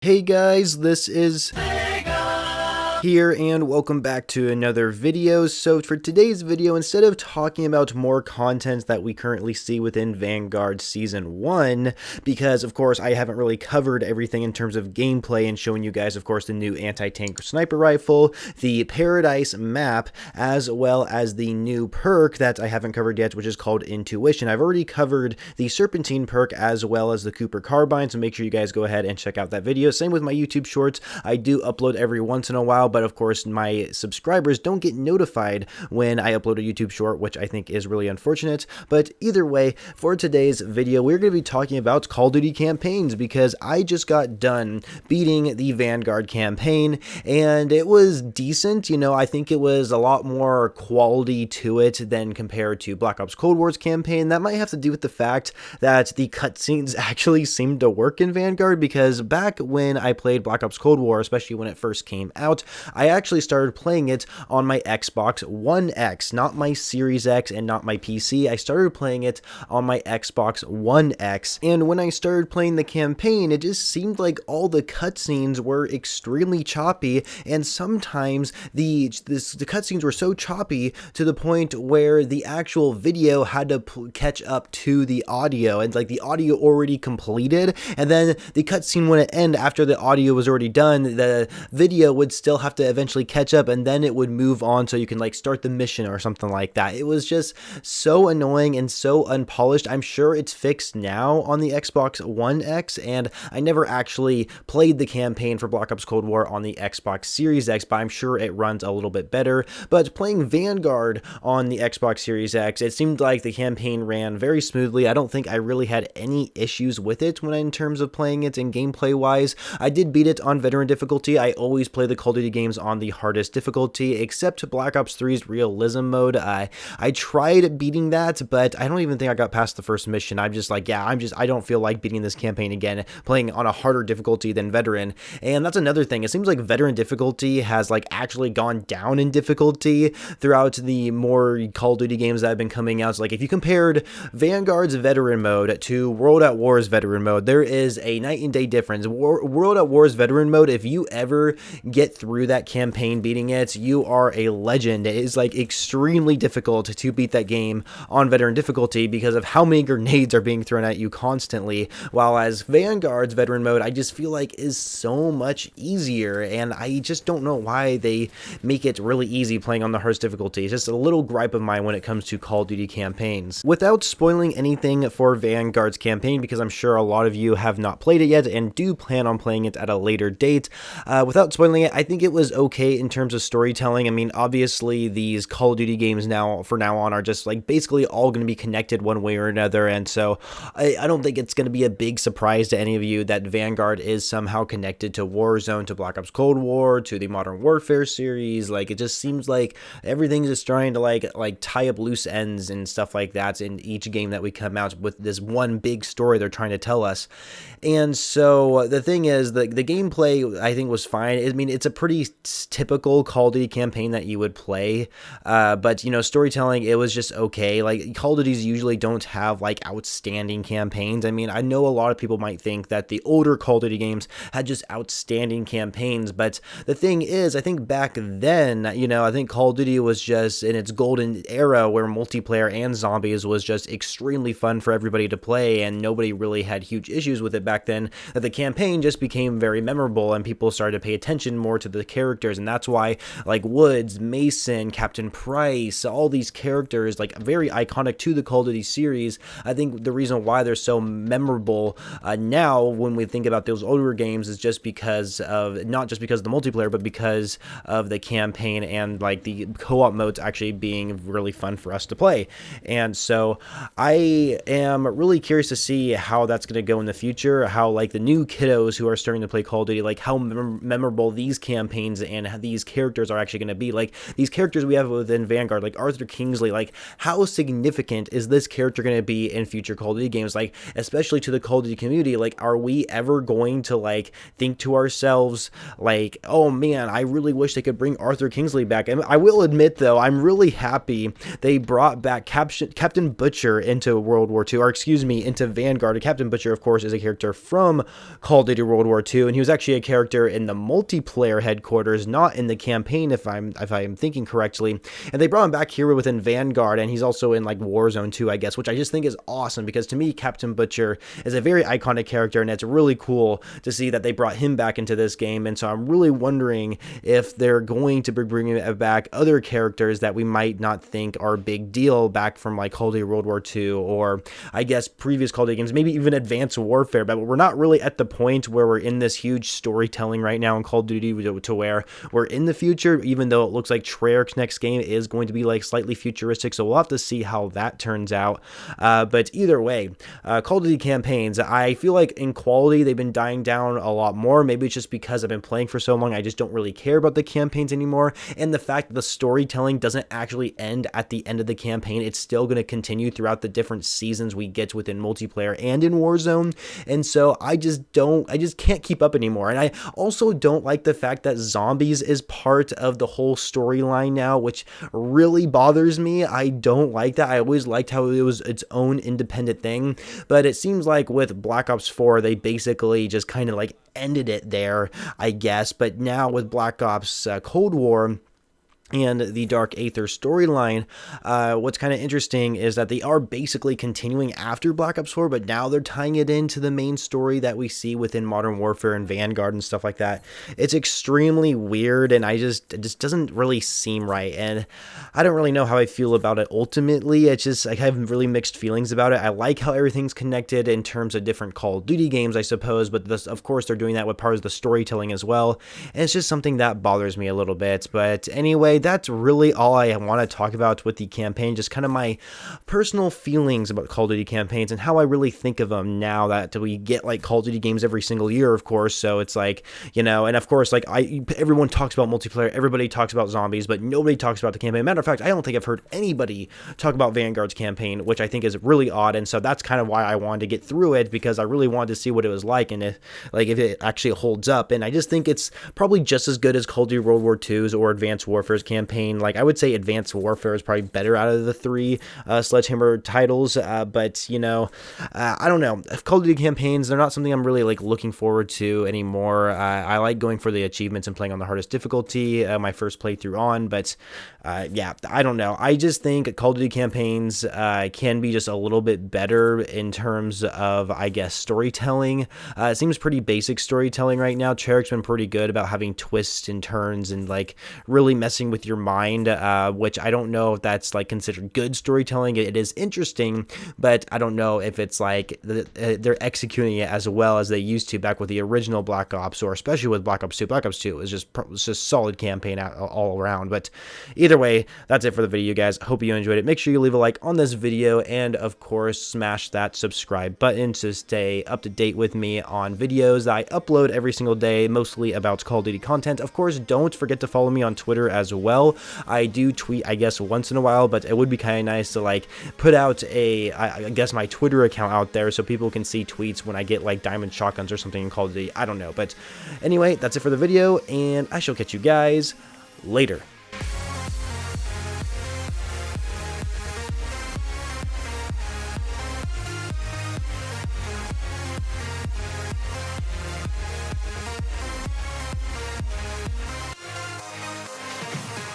Hey guys, this is here and welcome back to another video. So for today's video, instead of talking about more content that we currently see within Vanguard Season 1, because of course I haven't really covered everything in terms of gameplay and showing you guys of course the new anti-tank sniper rifle, the Paradise map, as well as the new perk that I haven't covered yet, which is called Intuition. I've already covered the Serpentine perk as well as the Cooper Carbine, so make sure you guys go ahead and check out that video. Same with my YouTube shorts. I do upload every once in a while, but of course my subscribers don't get notified when I upload a YouTube short, which I think is really unfortunate. But either way, for today's video, we're going to be talking about Call of Duty campaigns, because I just got done beating the Vanguard campaign and it was decent. You know, I think it was a lot more quality to it than compared to Black Ops Cold War's campaign. That might have to do with the fact that the cutscenes actually seemed to work in Vanguard, because back when I played Black Ops Cold War, especially when it first came out, I actually started playing it on my Xbox One X, not my Series X and not my PC. I started playing it on my Xbox One X, and when I started playing the campaign, it just seemed like all the cutscenes were extremely choppy, and sometimes the cutscenes were so choppy to the point where the actual video had to catch up to the audio, and like the audio already completed, and then the cutscene wouldn't end after the audio was already done. The video would still have to eventually catch up, and then it would move on so you can like start the mission or something like that. It was just so annoying and so unpolished. I'm sure it's fixed now on the Xbox One X, and I never actually played the campaign for Black Ops Cold War on the Xbox Series X, but I'm sure it runs a little bit better. But playing Vanguard on the Xbox Series X, it seemed like the campaign ran very smoothly. I don't think I really had any issues with it in terms of playing it and gameplay wise. I did beat it on veteran difficulty. I always play the Call of Duty games on the hardest difficulty, except Black Ops 3's realism mode. I tried beating that, but I don't even think I got past the first mission. I'm just like, yeah, I don't feel like beating this campaign again, playing on a harder difficulty than veteran. And that's another thing. It seems like veteran difficulty has like actually gone down in difficulty throughout the more Call of Duty games that have been coming out. So like if you compared Vanguard's veteran mode to World at War's veteran mode, there is a night and day difference. World at War's veteran mode, if you ever get through that campaign beating it, you are a legend. It is like extremely difficult to beat that game on veteran difficulty because of how many grenades are being thrown at you constantly, while as Vanguard's veteran mode, I just feel like is so much easier, and I just don't know why they make it really easy playing on the hardest difficulty. It's just a little gripe of mine when it comes to Call of Duty campaigns. Without spoiling anything for Vanguard's campaign, because I'm sure a lot of you have not played it yet and do plan on playing it at a later date, without spoiling it, I think it was okay in terms of storytelling. I mean, obviously these Call of Duty games from now on are just like basically all going to be connected one way or another, and so I don't think it's going to be a big surprise to any of you that Vanguard is somehow connected to Warzone, to Black Ops Cold War, to the Modern Warfare series. Like, it just seems like everything's just trying to like tie up loose ends and stuff like that in each game that we come out with, this one big story they're trying to tell us. And so the thing is, the gameplay I think was fine. I mean, it's a pretty typical Call of Duty campaign that you would play, but you know, storytelling, it was just okay. Like, Call of Duties usually don't have like outstanding campaigns. I mean, I know a lot of people might think that the older Call of Duty games had just outstanding campaigns, but the thing is, I think back then, you know, I think Call of Duty was just in its golden era where multiplayer and zombies was just extremely fun for everybody to play, and nobody really had huge issues with it back then, that the campaign just became very memorable and people started to pay attention more to the characters. And that's why like Woods, Mason, Captain Price, all these characters, like very iconic to the Call of Duty series, I think the reason why they're so memorable now when we think about those older games is just because of, not just because of the multiplayer, but because of the campaign and like the co-op modes actually being really fun for us to play. And so I am really curious to see how that's going to go in the future, how like the new kiddos who are starting to play Call of Duty, like how memorable these campaigns campaigns and how these characters are actually going to be. Like, these characters we have within Vanguard, like Arthur Kingsley, like, how significant is this character going to be in future Call of Duty games? Like, especially to the Call of Duty community, like, are we ever going to, like, think to ourselves, like, oh man, I really wish they could bring Arthur Kingsley back? And I will admit, though, I'm really happy they brought back Captain Butcher into World War II, or excuse me, into Vanguard. Captain Butcher, of course, is a character from Call of Duty World War II, and he was actually a character in the multiplayer headquarters, not in the campaign, if I'm thinking correctly. And they brought him back here within Vanguard, and he's also in like Warzone 2, I guess, which I just think is awesome, because to me, Captain Butcher is a very iconic character, and it's really cool to see that they brought him back into this game. And so I'm really wondering if they're going to be bringing back other characters that we might not think are a big deal back from like Call of Duty World War II, or I guess previous Call of Duty games, maybe even Advanced Warfare. But we're not really at the point where we're in this huge storytelling right now in Call of Duty to where we're in the future, even though it looks like Treyarch's next game is going to be like slightly futuristic. So we'll have to see how that turns out. But either way, Call of Duty campaigns, I feel like in quality they've been dying down a lot more. Maybe it's just because I've been playing for so long, I just don't really care about the campaigns anymore. And the fact that the storytelling doesn't actually end at the end of the campaign, it's still going to continue throughout the different seasons we get within multiplayer and in Warzone. And so I just can't keep up anymore. And I also don't like the fact that zombies is part of the whole storyline now, which really bothers me. I don't like that. I always liked how it was its own independent thing, but it seems like with Black Ops 4, they basically just kind of like ended it there, I guess. But now with Black Ops Cold War and the Dark Aether storyline, what's kind of interesting is that they are basically continuing after Black Ops 4, but now they're tying it into the main story that we see within Modern Warfare and Vanguard and stuff like that. It's extremely weird, and it just doesn't really seem right, and I don't really know how I feel about it ultimately. It's just, I have really mixed feelings about it. I like how everything's connected in terms of different Call of Duty games, I suppose, but this, of course, they're doing that with part of the storytelling as well, and it's just something that bothers me a little bit. But anyway, that's really all I want to talk about with the campaign, just kind of my personal feelings about Call of Duty campaigns and how I really think of them now that we get like Call of Duty games every single year, of course. So it's like, you know, and of course, like everyone talks about multiplayer, everybody talks about zombies, but nobody talks about the campaign. Matter of fact, I don't think I've heard anybody talk about Vanguard's campaign, which I think is really odd. And so that's kind of why I wanted to get through it, because I really wanted to see what it was like and if it actually holds up. And I just think it's probably just as good as Call of Duty World War II's or Advanced Warfare's campaign. Like, I would say Advanced Warfare is probably better out of the three Sledgehammer titles, but, you know, I don't know. Call of Duty campaigns, they're not something I'm really, like, looking forward to anymore. I like going for the achievements and playing on the hardest difficulty, my first playthrough on, but, yeah, I don't know. I just think Call of Duty campaigns can be just a little bit better in terms of, I guess, storytelling. It seems pretty basic storytelling right now. Treyarch's been pretty good about having twists and turns and, like, really messing with your mind, which I don't know if that's like considered good storytelling. It is interesting, but I don't know if it's like they're executing it as well as they used to back with the original Black Ops, or especially with Black Ops 2. Black Ops 2 was just solid campaign all around. But either way, that's it for the video, guys. Hope you enjoyed it. Make sure you leave a like on this video, and of course, smash that subscribe button to stay up to date with me on videos that I upload every single day, mostly about Call of Duty content. Of course, don't forget to follow me on Twitter as well. I do tweet, I guess, once in a while, but it would be kind of nice to like put out I guess my Twitter account out there so people can see tweets when I get like diamond shotguns or something in Call of Duty. I don't know, but anyway, that's it for the video, and I shall catch you guys later.